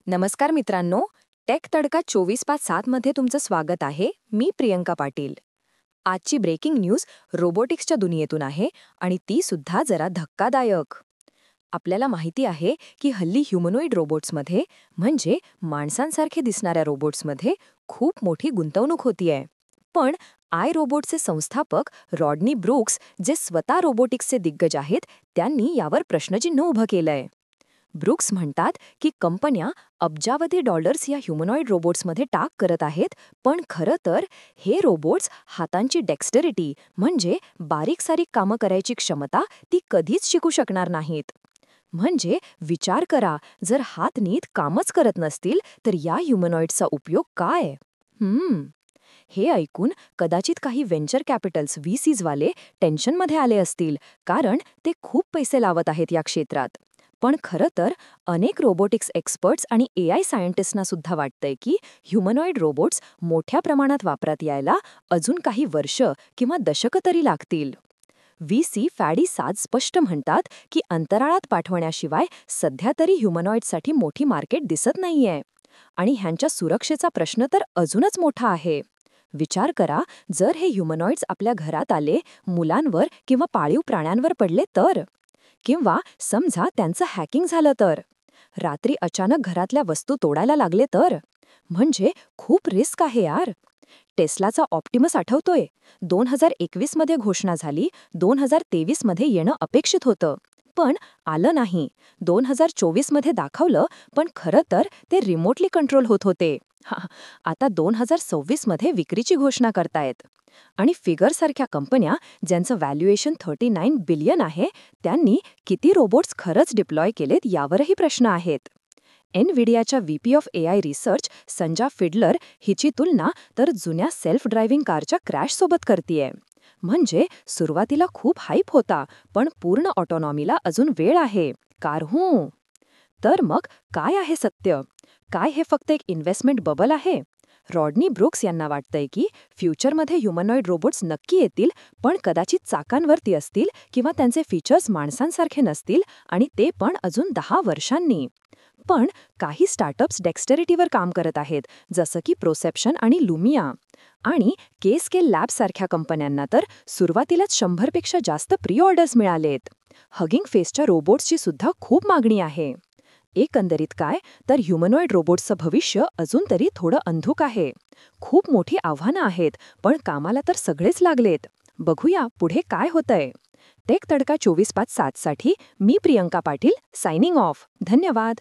नमस्कार मित्रांनो, टेक तडका 24/7 मध्ये तुमचं स्वागत आहे. मी प्रियंका पाटील. आजची ब्रेकिंग न्यूज रोबोटिक्सच्या दुनियेतून आहे आणि ती सुद्धा जरा धक्कादायक. आपल्याला माहिती आहे की हल्ली ह्युमनॉइड रोबोट्समध्ये म्हणजे माणसांसारखे दिसणाऱ्या रोबोट्समध्ये खूप मोठी गुंतवणूक होतीये. पण आय रोबोटचे संस्थापक रॉडनी ब्रूक्स, जे स्वतः रोबोटिक्सचे दिग्गज आहेत, त्यांनी यावर प्रश्नचिन्ह उभं केलंय. ब्रूक्स म्हणतात की कंपन्या अब्जावधी डॉलर्स या ह्युमनॉइड रोबोट्समध्ये टाक करत आहेत, पण खरं तर हे रोबोट्स हातांची डेक्स्टरिटी म्हणजे बारीक सारीक कामं करायची क्षमता ती कधीच शिकू शकणार नाहीत. म्हणजे विचार करा, जर हात नीट कामच करत नसतील तर या ह्युमनॉइड्सचा उपयोग काय? हे ऐकून कदाचित काही व्हेंचर कॅपिटल्स व्हीसीजवाले टेन्शनमध्ये आले असतील, कारण ते खूप पैसे लावत आहेत या क्षेत्रात. पण खरं तर अनेक रोबोटिक्स एक्सपर्ट्स आणि एआय सायंटिस्टना सुद्धा वाटतंय की ह्युमनॉइड रोबोट्स मोठ्या प्रमाणात वापरात यायला अजून काही वर्ष किंवा दशकं तरी लागतील. व्हीसी फॅडी साज स्पष्ट म्हणतात की अंतराळात पाठवण्याशिवाय सध्या तरी ह्युमनॉइडसाठी मोठी मार्केट दिसत नाहीये. आणि ह्यांच्या सुरक्षेचा प्रश्न तर अजूनच मोठा आहे. विचार करा, जर हे ह्युमनॉइड्स आपल्या घरात आले, मुलांवर किंवा पाळीव प्राण्यांवर पडले तर? किंवा समजा त्यांचं हॅकिंग झालं तर? रात्री अचानक घरातल्या वस्तू तोडायला लागले तर? म्हणजे खूप रिस्क आहे यार. टेस्लाचा ऑप्टिमस आठवतोय? 2021 मध्ये घोषणा झाली, 2023 मध्ये येणं अपेक्षित होतं. पण आलं नाही. 2024 मध्ये दाखवलं, पण खरं तर ते रिमोटली कंट्रोल होत होते. आता 2026 मध्ये विक्रीची घोषणा करतायत. आणि फिगरसारख्या कंपन्या, ज्यांचं व्हॅल्युएशन 39 बिलियन आहे, त्यांनी किती रोबोट्स खरंच डिप्लॉय केलेत यावरही प्रश्न आहेत. एनव्हिडियाच्या VP of AI research Sanja Fidler हिची तुलना तर जुन्या सेल्फ ड्रायव्हिंग कारच्या क्रॅशसोबत करतीये. म्हणजे सुरुवातीला खूप हाईप होता, पण पूर्ण ऑटोनॉमीला अजून वेळ आहे. तर मग काय आहे सत्य? काय हे फक्त एक इन्व्हेस्टमेंट बबल आहे? रॉडनी ब्रूक्स यांना वाटतंय की फ्युचरमध्ये ह्युमनॉइड रोबोट्स नक्की येतील, पण कदाचित चाकांवरती असतील किंवा त्यांचे फीचर्स माणसांसारखे नसतील, आणि ते पण अजून 10 वर्षांनी. पण काही स्टार्टअप्स डेक्स्टरिटीवर काम करत आहेत, जसं की प्रोसेप्शन आणि लुमिया. आणि के स्केल लॅब्ससारख्या कंपन्यांना तर सुरुवातीलाच 100 पेक्षा जास्त प्री ऑर्डर्स मिळालेत. हगिंग फेसच्या रोबोट्सची सुद्धा खूप मागणी आहे. एकंदरीत काय, तर ह्युमनॉइड रोबोट्सचं भविष्य अजून तरी थोडं अंधुक आहे. खूप मोठी आव्हानं आहेत, पण कामाला तर सगळेच लागलेत. बघूया पुढे काय होतंय. टेक तडका 24/7 साठी मी प्रियंका पाटील, सायनिंग ऑफ. धन्यवाद.